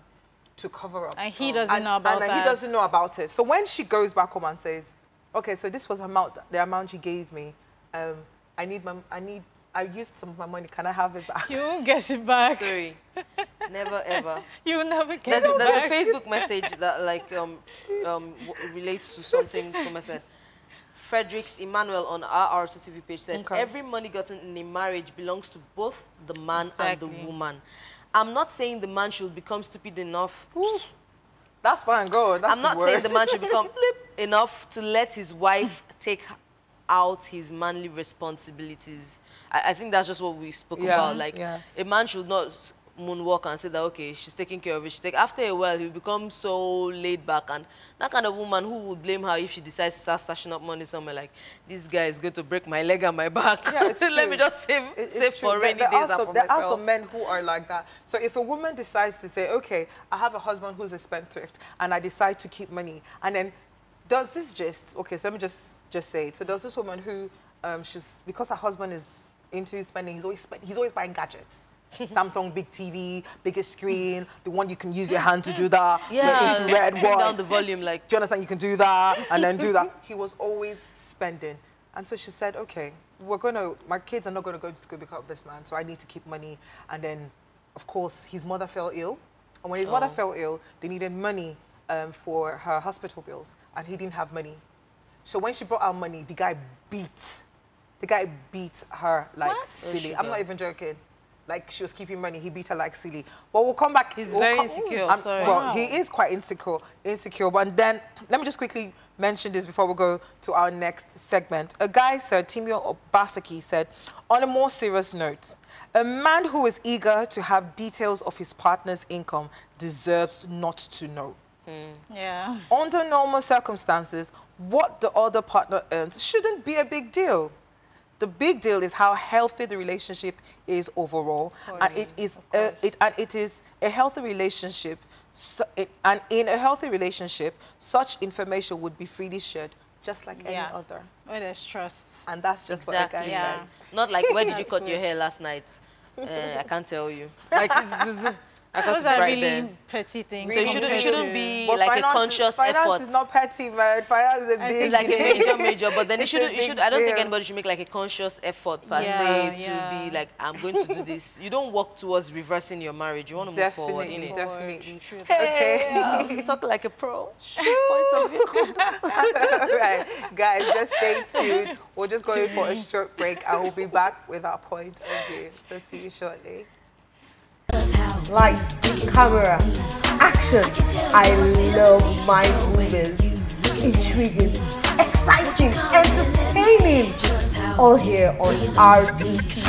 to cover up. And he doesn't know about that. And he doesn't know about it. So when she goes back home and says, okay, so this was the amount you gave me, I used some of my money. Can I have it back? You won't get it back. Sorry. Never, ever. You will never get it back. There's a Facebook message that, like, relates to something someone said. Fredericks Emmanuel on our R2TV page said, every money gotten in a marriage belongs to both the man and the woman. I'm not saying the man should become stupid enough. That's fine, go. I'm not saying the man should become enough to let his wife take out his manly responsibilities. I think that's just what we spoke about. Like, a man should not moonwalk and say that, okay, she's taking care of it. After a while, he'll become so laid back. And that kind of woman, who would blame her if she decides to start stashing up money somewhere like, this guy is going to break my leg and my back. Yeah, let me just save for rainy days and for myself. There are some men who are like that. So if a woman decides to say, okay, I have a husband who's a spendthrift, and I decide to keep money, and then does this just, okay, so let me just say it. So there's this woman who, because her husband is into spending, he's always buying gadgets. Samsung big TV, biggest screen, the one you can use your hand to do that, the infrared one. Down the volume, like. Do you understand? You can do that and then do that. He was always spending. And so she said, okay, my kids are not going to go to school because of this man, so I need to keep money. And then, of course, his mother fell ill. And when his mother fell ill, they needed money for her hospital bills, and he didn't have money. So when she brought out money, the guy beat her like silly. I'm not even joking. Like, she was keeping money, he beat her like silly. But we'll come back. He's very insecure, sorry. Well, he is quite insecure. But then, let me just quickly mention this before we go to our next segment. A guy said, Timio Obasaki said, on a more serious note, a man who is eager to have details of his partner's income deserves not to know. Yeah. Under normal circumstances, what the other partner earns shouldn't be a big deal. The big deal is how healthy the relationship is overall, and it is a healthy relationship. And in a healthy relationship, such information would be freely shared, just like any other. Where there's trust, and that's just what the guy said. Not like, where did you cut your hair last night? I can't tell you. Like, I got those to are right really then. petty things. So it shouldn't be but like a conscious effort. Finance is not petty, man. Finance is a big It's like a major, but then I don't think deal. anybody should make like a conscious effort per se to be like, I'm going to do this. You don't work towards reversing your marriage. You want to move forward, innit? Definitely. Okay. Talk like a pro. Point of view. Right, guys, just stay tuned. We're just going for a short break, and we'll be back with our point of view. So see you shortly. Lights, camera, action. I love my movies. Intriguing, exciting, entertaining. All here on RTTV.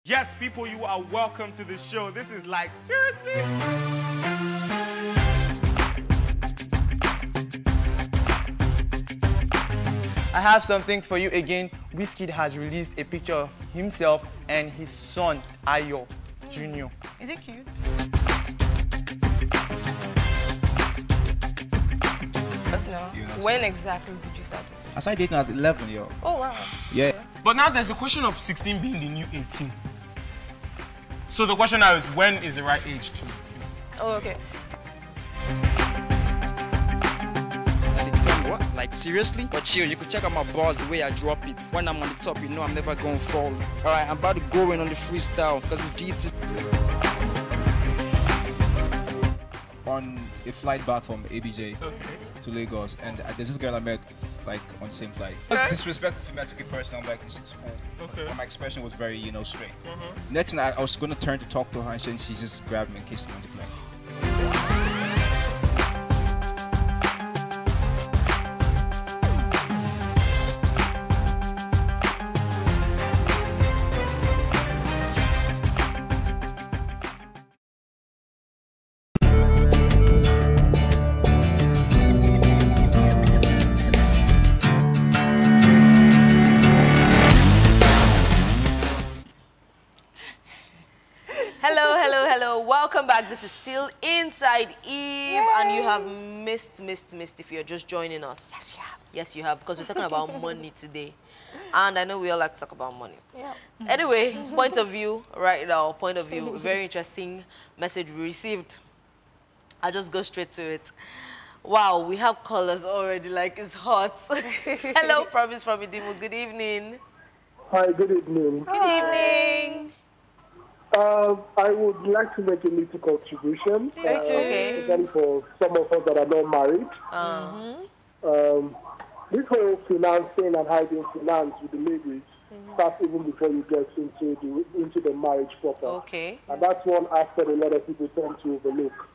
Yes, people, you are welcome to the show. This is like, seriously? I have something for you again. Wizkid has released a picture of himself and his son, Ayo Jr. Is it cute? When exactly did you start this? I started dating at 11, yo. Oh, wow. Yeah. But now there's the question of 16 being the new 18. So the question now is, when is the right age to? Oh, okay. What? Like, seriously? But chill, you could check out my bars the way I drop it. When I'm on the top, you know I'm never gonna fall. Alright, I'm about to go in on the freestyle, because it's GT. On a flight back from ABJ to Lagos, and there's this girl I met like on the same flight. Disrespectful to me, I took it personal. I'm like, it's cool. And my expression was very, straight. Next thing, I was gonna turn to talk to her, and she just grabbed me and kissed me on the plane. Welcome back. This is still Inside Eve, and you have missed if you're just joining us. Yes, you have. Yes, you have, because we're talking about money today. And I know we all like to talk about money. Yeah. Anyway, point of view, right now, point of view, very interesting message we received. I'll just go straight to it. Wow, we have callers already, like it's hot. Hello, Promise from Idimu. Good evening. Hi, good evening. Good evening. I would like to make a little contribution, especially for some of us that are not married. This whole financing and hiding finance with the ladies starts even before you get into the marriage proper. Okay. And that's one aspect a lot of people tend to overlook.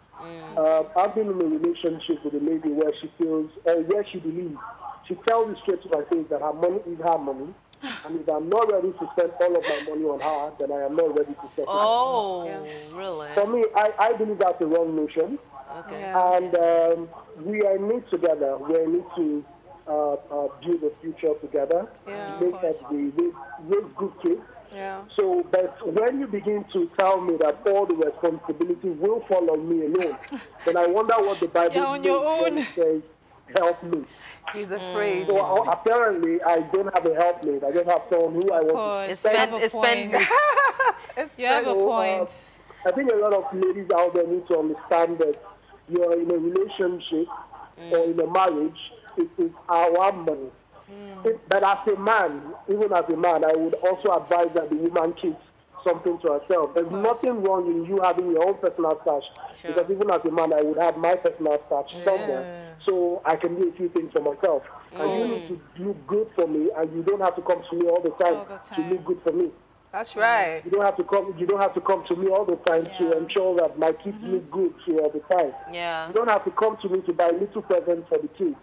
I've been in a relationship with a lady where she feels, or where she believes, she tells me straight to my face that her money is her money. And if I'm not ready to spend all of my money on her, then I am not ready to settle. Oh, really? For me, I believe that's the wrong notion. Okay. Yeah. And we are in it together. We are in it to build a future together, make raise good kids. Yeah. So, but when you begin to tell me that all the responsibility will fall on me alone, then I wonder what the Bible says, help me. He's afraid. So apparently, I don't have a helpmate. I just have someone who I want to spend. You have a point. I think a lot of ladies out there need to understand that you're in a relationship or in a marriage, it is our money. But as a man, even as a man, I would also advise that the woman keeps something to herself. There's nothing wrong in you having your own personal stash. Sure. Because even as a man, I would have my personal stash somewhere. So I can do a few things for myself. And you need to do good for me, and you don't have to come to me all the time, to do good for me. That's right. You don't have to come. You don't have to come to me all the time to ensure that my kids look good all the time. Yeah. You don't have to come to me to buy little presents for the kids,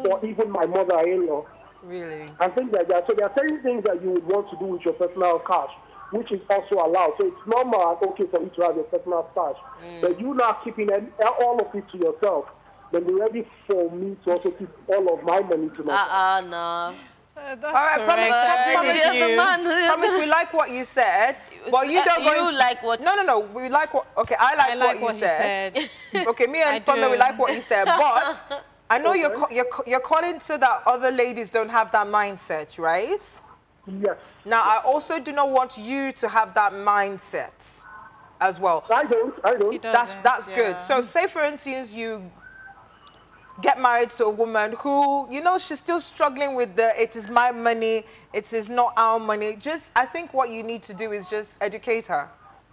or even my mother-in-law. Really. And things like that. So there are certain things that you would want to do with your personal cash, which is also allowed. So it's normal and okay for you to have your personal stash. But you now keeping all of it to yourself, then be ready for me to also keep all of my money to myself. No. That's all right, promise we like what you said. Well, you don't you like what? No. We like what? Okay, I like what you said. Okay, me and Fome, we like what you said, but I know you're calling so that other ladies don't have that mindset, right? Yes. Now, I also do not want you to have that mindset as well. I don't. That's good. So, say for instance, you get married to a woman who, you know, she's still struggling with the, it is my money, it is not our money. I think what you need to do is just educate her.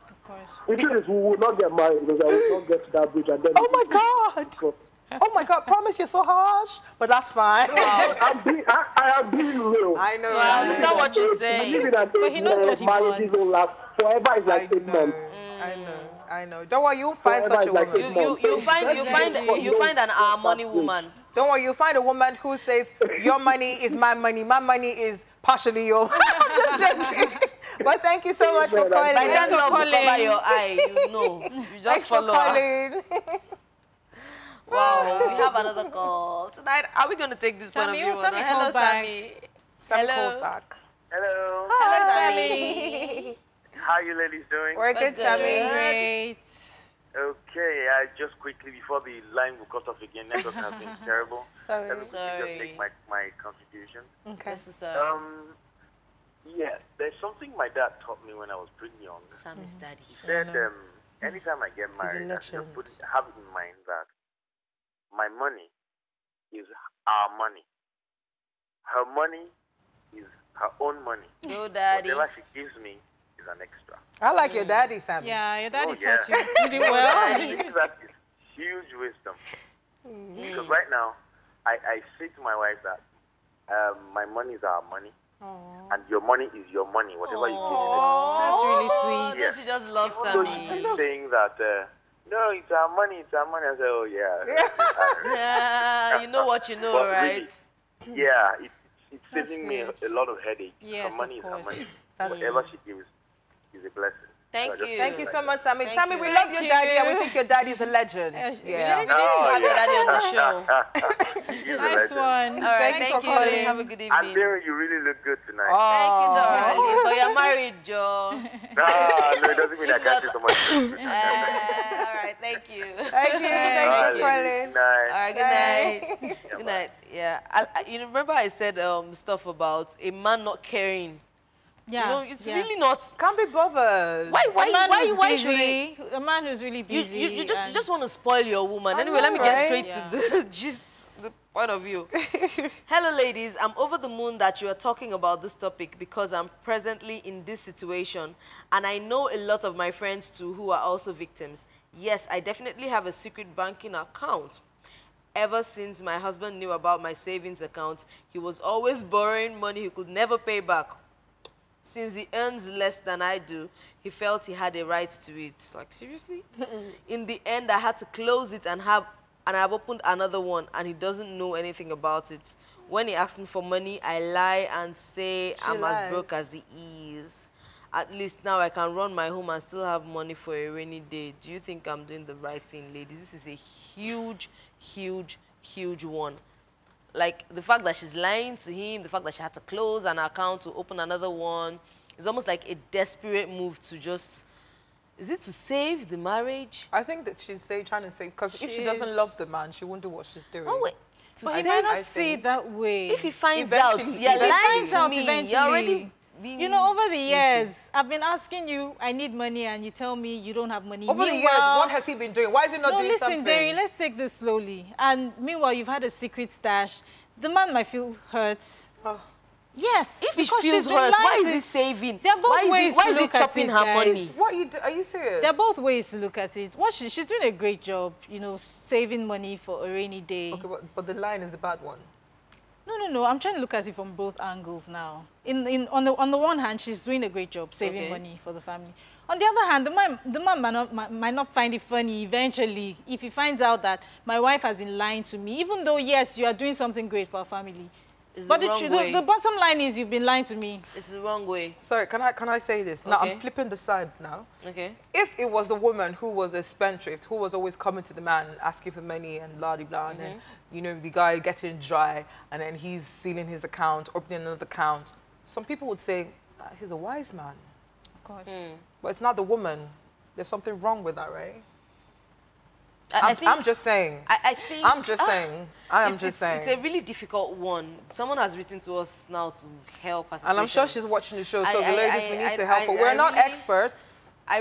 Of course. The truth is, we will not get married because I will not get to that bridge. And then oh my God! Oh my God, promise you're so harsh, but that's fine. I am being real. I know. I understand what you're saying. But he knows what he wants. Will last forever is like 8 months. I know. Don't worry, you'll find such a woman. You find an our money woman. Don't worry, you'll find a woman who says, your money is my money is partially yours. I'm just joking. But thank you so much for calling. By that love will cover your eye, you know. You just follow her. Wow, we have another call. Tonight, are we going to take this point of view? Hello, Sammy. Sammy called back. Hello. Hello, Sammy. How are you ladies doing? We're good, Sammy. Great. Okay, just quickly, before the line will cut off again, network has been terrible. Sorry. Let me just make my contribution. Okay. Yeah, there's something my dad taught me when I was pretty young. Sammy's daddy. He said, anytime I get married, I should have it in mind that my money is our money. Her money is her own money. No, daddy. Whatever she gives me is an extra. I like your daddy, Sammy. Yeah, your daddy taught you pretty well. I think that is huge wisdom. Because right now, I say to my wife that my money is our money. And your money is your money, whatever you give me. That's really sweet. Yes. She just loves Sammy. Sammy. So she's saying that, no, it's our money, it's our money. I say, oh, yeah. Yeah, you know what you know, right? Really, yeah, it's saving me a lot of headache. Yes, her money is her money. That's whatever she gives is a blessing. Thank you. Thank you so much, Sammy. Tammy, we love your daddy and we think your daddy's a legend. Yeah. We need to have your daddy on the show. Nice one. All right, thank you. Have a good evening. And Derin, you really look good tonight. Thank you, darling. But you're married, Joe. No, it doesn't mean I can't say so much. All right, thank you. Thank you. Thanks for calling. Good night. All right, good night. Good night. Yeah. You remember I said stuff about a man not caring. Yeah. You know, it's really not. Can't be bothered. Why should he? A man who's really busy. You just want to spoil your woman. Anyway, let me get straight to the point of view. Hello, ladies. I'm over the moon that you are talking about this topic because I'm presently in this situation, and I know a lot of my friends too who are also victims. Yes, I definitely have a secret banking account. Ever since my husband knew about my savings account, he was always borrowing money he could never pay back. Since he earns less than I do, he felt he had a right to it. Like, seriously? In the end, I had to close it and I've opened another one, and he doesn't know anything about it. When he asks me for money, I lie and say I'm as broke as he is. At least now I can run my home and still have money for a rainy day. Do you think I'm doing the right thing, ladies? This is a huge, huge, huge one. Like, the fact that she's lying to him, the fact that she had to close an account to open another one, it's almost like a desperate move to just... Is it to save the marriage? I think that she's trying to say, because if she doesn't love the man, she won't do what she's doing. Oh, wait. But he might not see it that way. If he finds out, you're lying to me. You're already You know, over the years, I've been asking you, I need money, and you tell me you don't have money. Over the years, what has he been doing? Why is he not doing something? No, listen, Derin, let's take this slowly. And meanwhile, you've had a secret stash. The man might feel hurt. Oh. Yes. If he feels hurt, why is he saving? There are both ways to look at it, money? What are you serious? There are both ways to look at it. She's doing a great job, you know, saving money for a rainy day. Okay, but the line is the bad one. No. I'm trying to look at it from both angles now. On the one hand, she's doing a great job saving money for the family. On the other hand, the man might not find it funny eventually if he finds out that my wife has been lying to me, even though, yes, you are doing something great for our family. But the bottom line is you've been lying to me. It's the wrong way. Sorry, can I say this? Now, I'm flipping the side now. Okay. If it was a woman who was a spendthrift, who was always coming to the man and asking for money and blah-de-blah, and then, you know, the guy getting dry, and then he's sealing his account, opening another account, some people would say, he's a wise man. Of course. But it's not the woman. There's something wrong with that, right? I'm just saying. I'm just saying. It's a really difficult one. Someone has written to us now to help us. And I'm sure she's watching the show, so the ladies, we need to help her. We're not experts. I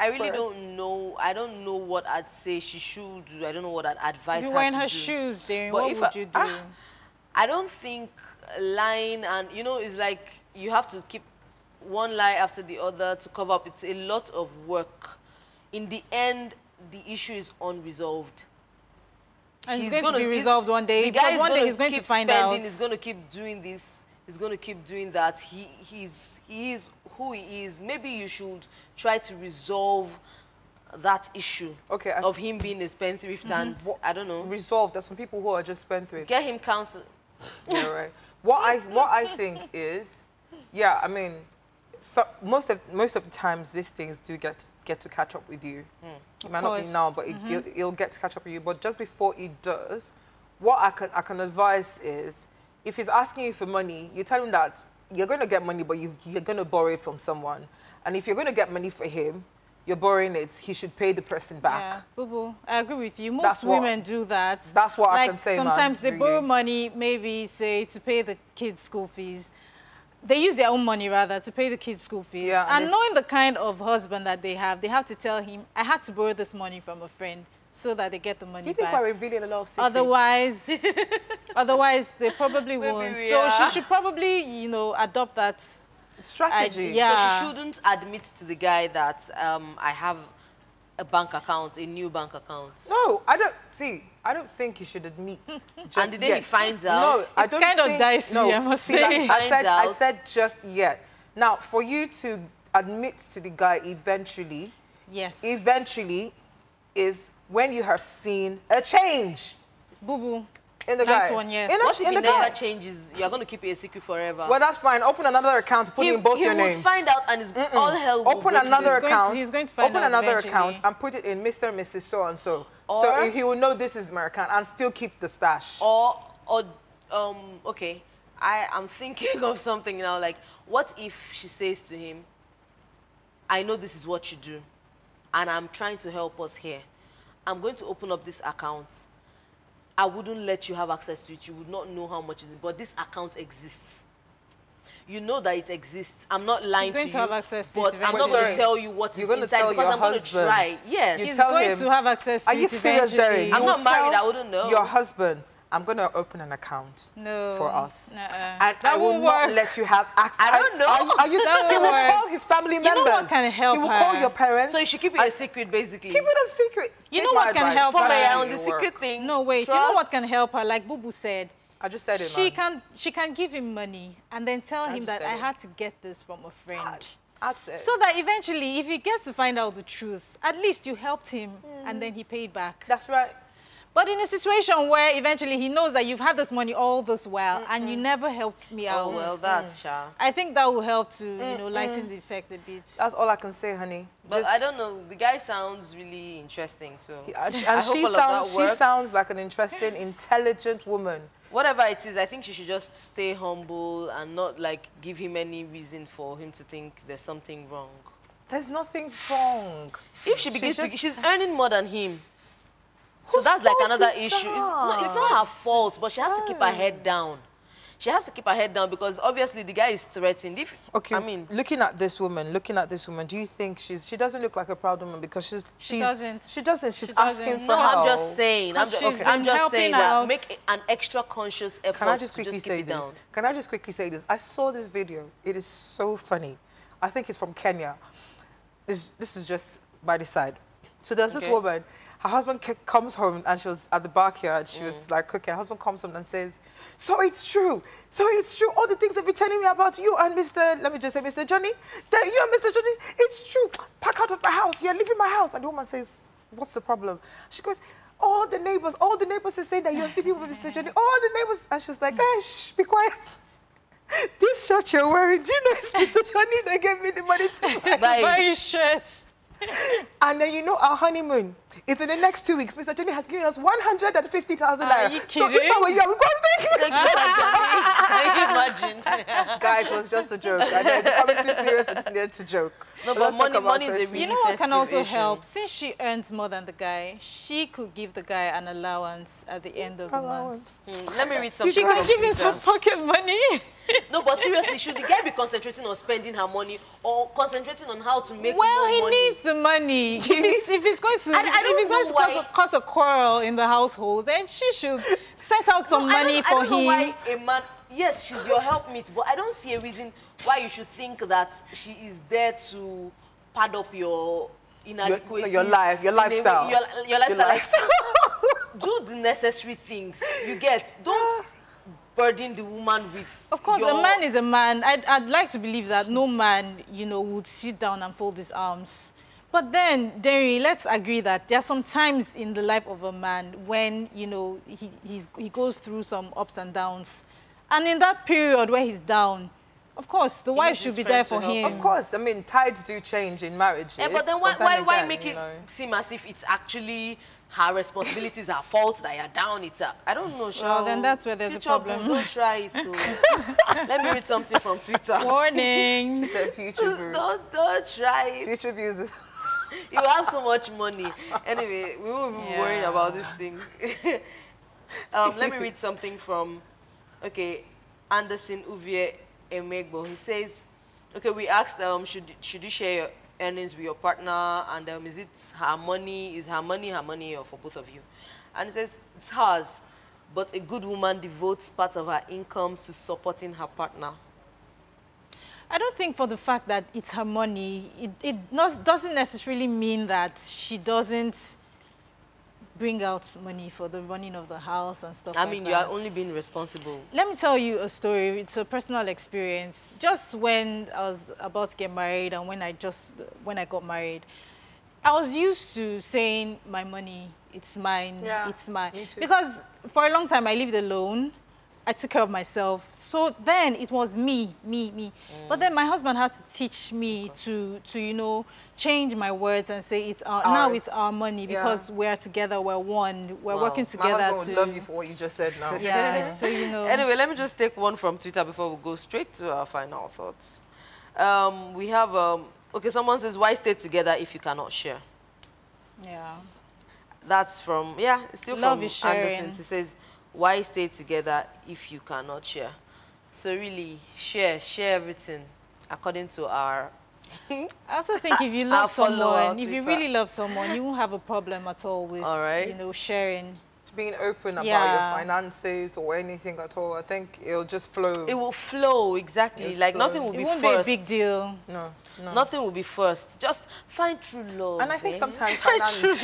really don't know. I don't know what I'd say she should do. I don't know what I'd advise her to do. You were in her shoes, Derin. What would you do? I don't think lying and, you know, it's like you have to keep one lie after the other to cover up. It's a lot of work. In the end, the issue is unresolved. And it's going to be resolved one day. Because one day he's going to find out. He's going to keep doing this. He's going to keep doing that. He is who he is. Maybe you should try to resolve that issue of him being a spendthrift and I don't know. Resolve. There's some people who are just spendthrift. Get him counsel. Yeah, right. What I think is, yeah, I mean, so most of the times these things do get to catch up with you. It might not be now, but it'll get to catch up with you. But just before it does, what I can advise is, if he's asking you for money, you tell him that you're going to get money, but you're going to borrow it from someone. And if you're going to get money for him, you're borrowing it, he should pay the person back. Yeah, Bubu, I agree with you. Most women do that. That's what I can say, sometimes they borrow money, maybe, say, to pay the kids' school fees. They use their own money, rather, to pay the kids' school fees. Yeah, and knowing the kind of husband that they have to tell him, I had to borrow this money from a friend so that they get the money back. Do you think we're revealing a lot of secrets? Otherwise, they probably won't. So she should probably, you know, adopt that strategy. So she shouldn't admit to the guy that I have a bank account, a new bank account. No, I don't think you should admit. And the day he finds out, no, I don't kind of dicey. No, I must see, say. Like I said just yet. Now, for you to admit to the guy eventually, is when you have seen a change. Bubu. In the guy. One, yes. What if it never changes? You're going to keep it a secret forever. Well, that's fine. Open another account, put in both your names. He will find out and it's all hell will Open another account. He's going to find out Open another eventually. account and put it in Mr. and Mrs. So-and-so. So he will know this is my account and still keep the stash. Okay, I'm thinking of something now. Like, what if she says to him, I know this is what you do, and I'm trying to help us here. I'm going to open up this account. I wouldn't let you have access to it. You would not know how much it is, but this account exists. You know that it exists. I'm not lying to you. He's going to have access to it. But I'm not going to tell you what is inside because I'm going to try. Yes. He's going to have access to it. Are you serious, Derin? I'm not married. I wouldn't know. Your husband, I'm going to open an account for us. And I will not let you have access. I don't know. He will call his family members. You know what can help her? He will call your parents. So you should keep it a secret, basically. Keep it a secret. You know what can help her? On the secret thing. No, wait. You know what can help her? Like Bubu said. I just said it, She can give him money and then tell him that I had to get this from a friend. That's it. So that eventually, if he gets to find out the truth, at least you helped him and then he paid back. That's right. But in a situation where eventually he knows that you've had this money all this while and you never helped me out. Oh, well, that's Sha. I think that will help to, you know, lighten the effect a bit. That's all I can say, honey. But I don't know. The guy sounds really interesting, so she sounds like an interesting, intelligent woman. Whatever it is, I think she should just stay humble and not, like, give him any reason for him to think there's something wrong. There's nothing wrong. If she begins to... She's earning more than him. So that's like another issue. It's not her fault, but she has to keep her head down. she has to keep her head down because obviously the guy is threatened. Okay, I mean, looking at this woman, do you think she doesn't look like a proud woman because she doesn't. She's asking for help. I'm just saying. I'm just saying that make an extra conscious effort. Can I just quickly say this? Can I just quickly say this? I saw this video. It is so funny. I think it's from Kenya. This is just by the side. So there's this woman. Her husband comes home and she was at the backyard. She was like cooking. Her husband comes home and says, so it's true. All the things they've been telling me about you and let me just say, Mr. Johnny, that you and Mr. Johnny, it's true. Pack out of my house. You're leaving my house. And the woman says, what's the problem? She goes, all the neighbors are saying that you're sleeping with Mr. Johnny. All the neighbors. And she's like, hey, shh, be quiet. This shirt you're wearing, do you know it's Mr. Johnny that gave me the money to buy his shirt? And then you know our honeymoon is in the next 2 weeks. Mr. Johnny has given us 150,000 naira. Are you kidding? So if I were you, I would go thank you. Can you imagine? Guys, it was just a joke. I know it's becoming too serious. I just needed to joke. No, but money is a really You know what can also issue. help? Since she earns more than the guy, she could give the guy an allowance at the end of the month. Let me read something. She could give him some pocket money. No, but seriously, should the guy be concentrating on spending her money or concentrating on how to make more money? Well, he needs the money. If it's going to cause a quarrel in the household, then she should set out some money for him. I don't know why a man... Yes, she's your helpmate, but I don't see a reason why you should think that she is there to pad up your inadequacies. Your lifestyle. Your lifestyle. Do the necessary things. You get. Don't burden the woman with. Of course, a man is a man. I'd like to believe that no man, would sit down and fold his arms. But then, Derin, let's agree that there are some times in the life of a man when, he goes through some ups and downs. And in that period where he's down, of course, the wife should be there for him. Of course, I mean, tides do change in marriages. Yeah, but then why make it seem as if it's actually her responsibilities, her fault that you're down? I don't know, Shao. Well, then that's where there's a problem. Don't try it. Let me read something from Twitter. Warning. She said future views. Don't try it. Future views. You have so much money. Anyway, we won't be worrying about these things. Let me read something from... Okay, Anderson Uvie Emegbo. He says, okay, we asked, should you share your earnings with your partner? And is it her money? Is her money or for both of you? And he says, it's hers, but a good woman devotes part of her income to supporting her partner. I don't think for the fact that it's her money, it doesn't necessarily mean that she doesn't bring out money for the running of the house and stuff like that. I mean, you are only being responsible. Let me tell you a story. It's a personal experience. Just when I was about to get married and when I got married, I was used to saying my money, it's mine, it's mine. Me too. Because for a long time I lived alone. I took care of myself. So then it was me. But then my husband had to teach me to change my words and say it's now it's our money because we're together, we're one, we're working together. My husband would love you for what you just said now. Yeah, so Anyway, let me just take one from Twitter before we go straight to our final thoughts. We have, okay, someone says, why stay together if you cannot share? Yeah. That's from, it's still love from is sharing. Anderson. He says, why stay together if you cannot share? So really, share everything according to our... I also think if you love someone, if you really love someone, you won't have a problem at all with, sharing. Being open about your finances or anything at all. I think it'll just flow. It will flow, exactly. Like nothing will be first. It won't be a big deal. No. Nothing will be first. Just find true love. And I think sometimes finances...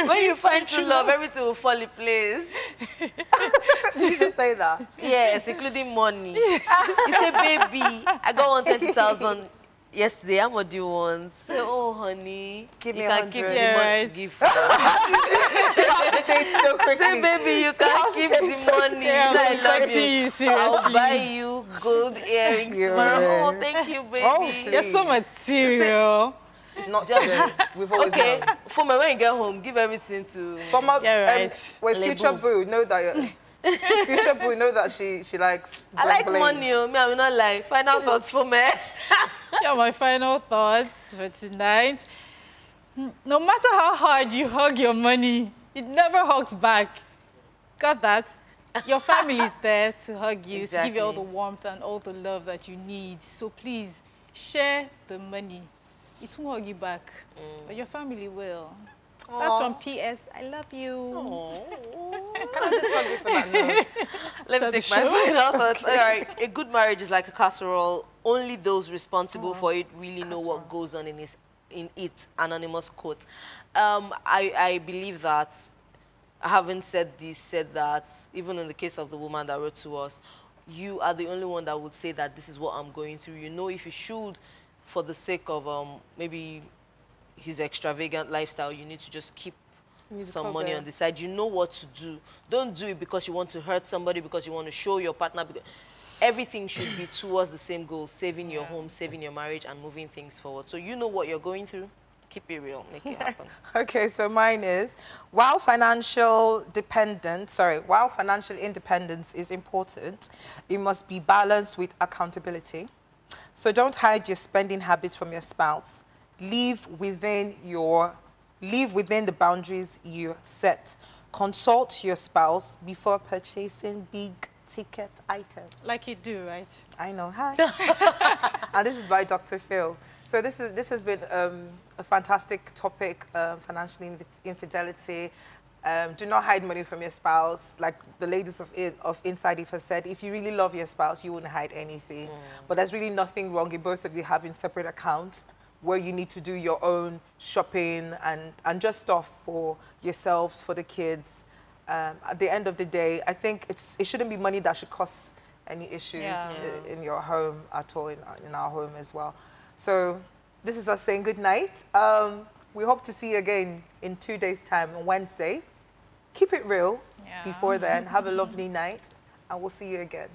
When you find true love, everything will fall in place. Did you just say that? Yes, including money. You say, baby, I got 120,000 yesterday. How much do you want? Say, oh, honey, give me you can keep the money. Give Say, baby, you can keep the money. I love you. I'll buy you gold earrings tomorrow. Oh, thank you, baby. You're so material. It's not just we've always known. FOme, when you get home, give everything to wait, future boo, know that future boo, know that she likes I like money, me, I will not lie. Final thoughts for me. Yeah, my final thoughts for tonight. No matter how hard you hug your money, it never hugs back. Got that? Your family is there to hug you, Exactly. to give you all the warmth and all the love that you need. So please, share the money. It won't hug you back, but your family will. Aww. That's from P.S. I love you. Can I just hug you for that note? Let me take my final thoughts. All right, a good marriage is like a casserole. Only those responsible for it really know what goes on in it. Anonymous quote. I believe that, having said that, even in the case of the woman that wrote to us, you are the only one that would say that this is what I'm going through. You know, if you should, for the sake of maybe his extravagant lifestyle, you need to just keep some money on the side. You know what to do. Don't do it because you want to hurt somebody, because you want to show your partner. Because everything should be towards the same goal, saving your home, saving your marriage, and moving things forward. So you know what you're going through. Keep it real. Make it happen. Okay, so mine is, while financial independence is important, it must be balanced with accountability. So don't hide your spending habits from your spouse. Live within the boundaries you set. Consult your spouse before purchasing big-ticket items. Like you do, right? I know. Hi. And this is by Dr. Phil. So this has been a fantastic topic, financial infidelity. Do not hide money from your spouse. Like the ladies of Inside If has said, if you really love your spouse, you wouldn't hide anything. But there's really nothing wrong in both of you having separate accounts where you need to do your own shopping and just stuff for yourselves, for the kids. At the end of the day, I think it shouldn't be money that should cause any issues in your home at all, in our home as well. So this is us saying good night. We hope to see you again in 2 days' time on Wednesday. Keep it real before then. Have a lovely night, and we'll see you again.